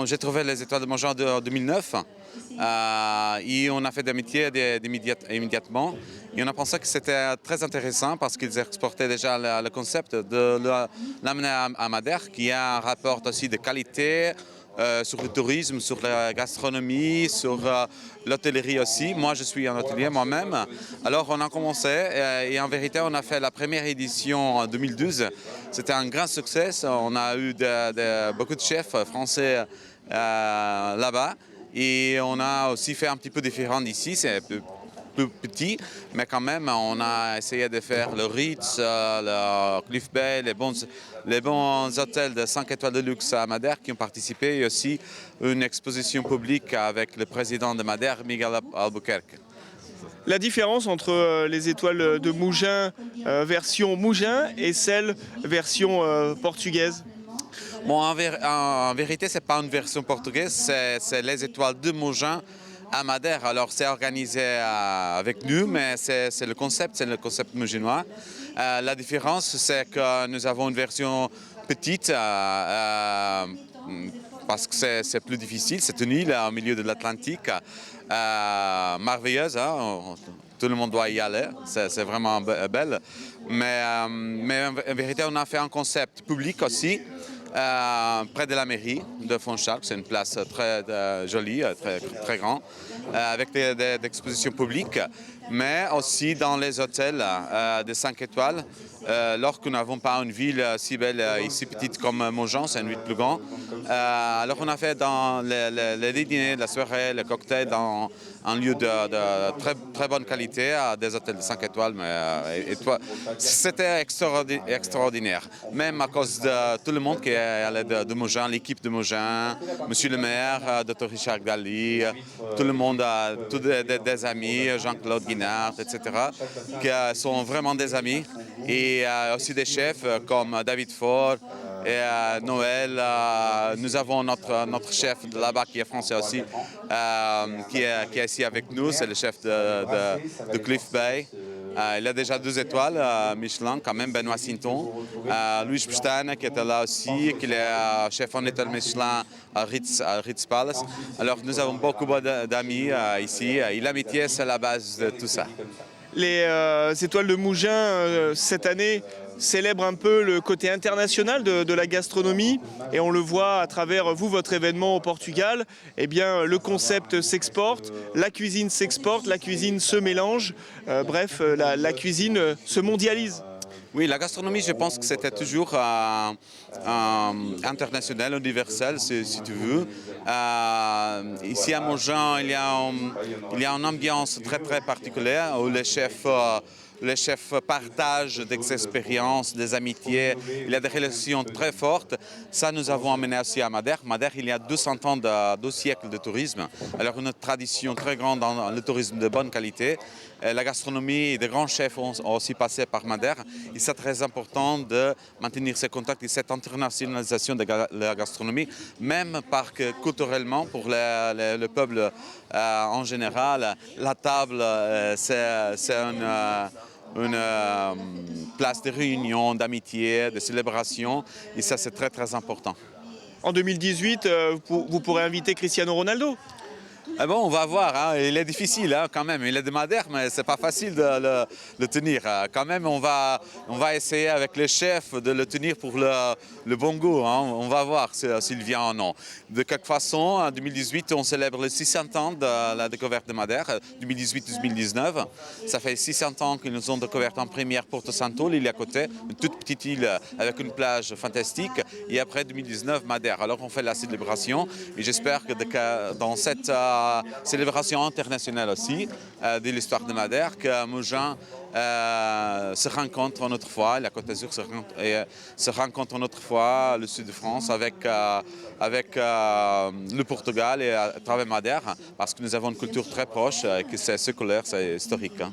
j'ai trouvé les étoiles de Montjean en 2009 et on a fait d'amitié immédiatement. Et on a pensé que c'était très intéressant parce qu'ils exportaient déjà le concept de l'amener à Madère, qui a un rapport aussi de qualité sur le tourisme, sur la gastronomie, sur l'hôtellerie aussi. Moi, je suis un hôtelier moi-même. Alors, on a commencé et en vérité, on a fait la première édition en 2012. C'était un grand succès. On a eu beaucoup de chefs français là-bas. Et on a aussi fait un petit peu différent d'ici. C'est plus petit, mais quand même, on a essayé de faire le Ritz, le Cliff Bay, les bons hôtels de 5 étoiles de luxe à Madère qui ont participé, et aussi une exposition publique avec le président de Madère, Miguel Albuquerque. La différence entre les étoiles de Mougins version Mougins et celles version portugaise? Bon, en vérité, ce n'est pas une version portugaise, c'est les étoiles de Mougins à Madère. Alors, c'est organisé avec nous, mais c'est le concept mouginois. La différence, c'est que nous avons une version petite parce que c'est plus difficile. C'est une île au milieu de l'Atlantique, merveilleuse. Hein? Tout le monde doit y aller, c'est vraiment belle. Mais en vérité, on a fait un concept public aussi. Près de la mairie de Fontchalk, c'est une place très jolie, très grande, avec des expositions publiques, mais aussi dans les hôtels de 5 étoiles. Lorsque nous n'avons pas une ville si belle et si petite comme Montjean, c'est une ville plus grande. Alors on a fait dans les dîners, la soirée, le cocktail dans un lieu de très bonne qualité, à des hôtels de 5 étoiles. C'était extraordinaire, même à cause de tout le monde qui est allé de Montjean, l'équipe de Montjean, Monsieur le maire, Dr Richard Galli, tout le monde, tous des amis, Jean-Claude Guinard, etc., qui sont vraiment des amis. Et aussi des chefs comme David Faure et Noël. Nous avons notre chef de là-bas qui est français aussi, qui est ici avec nous, c'est le chef de Cliff Bay. Il a déjà 2 étoiles Michelin, quand même, Benoît Sinton. Louis Pstein qui était là aussi, qui est chef en étoile Michelin à Ritz Palace. Alors nous avons beaucoup d'amis ici et l'amitié, c'est la base de tout ça. Les étoiles de Mougins, cette année, célèbrent un peu le côté international de la gastronomie, et on le voit à travers votre événement au Portugal. Eh bien, le concept s'exporte, la cuisine s'exporte, la cuisine se mélange, bref, la cuisine se mondialise. Oui, la gastronomie, je pense que c'était toujours international, universel, si tu veux. Ici à Montjean, il y a une ambiance très particulière où les chefs partagent des expériences, des amitiés. Il y a des relations très fortes. Ça, nous avons amené aussi à Madère. Madère, il y a 200 ans, 2 siècles de tourisme. Alors, une tradition très grande dans le tourisme de bonne qualité. La gastronomie et des grands chefs ont aussi passé par Madère. Et c'est très important de maintenir ces contacts et cette internationalisation de la gastronomie, même parce que culturellement, pour le peuple en général, la table, c'est une place de réunion, d'amitié, de célébration, et ça c'est très important. En 2018, vous pourrez inviter Cristiano Ronaldo. Ah bon, on va voir, hein. Il est difficile hein, quand même, il est de Madère, mais c'est pas facile de le tenir. Quand même, on va essayer avec le chef de le tenir pour le bon goût, hein. On va voir s'il vient ou non. De quelque façon, en 2018, on célèbre les 600 ans de la découverte de Madère, 2018-2019. Ça fait 600 ans qu'ils nous ont découvert en première Porto Santo, l'île à côté, une toute petite île avec une plage fantastique, et après 2019, Madère. Alors on fait la célébration, et j'espère que dans cette célébration internationale aussi de l'histoire de Madère, que Mougins se rencontrent une autre fois, la Côte d'Azur se rencontre une autre fois, le sud de France, avec le Portugal et à travers Madère, parce que nous avons une culture très proche, que c'est séculaire, c'est historique. Hein.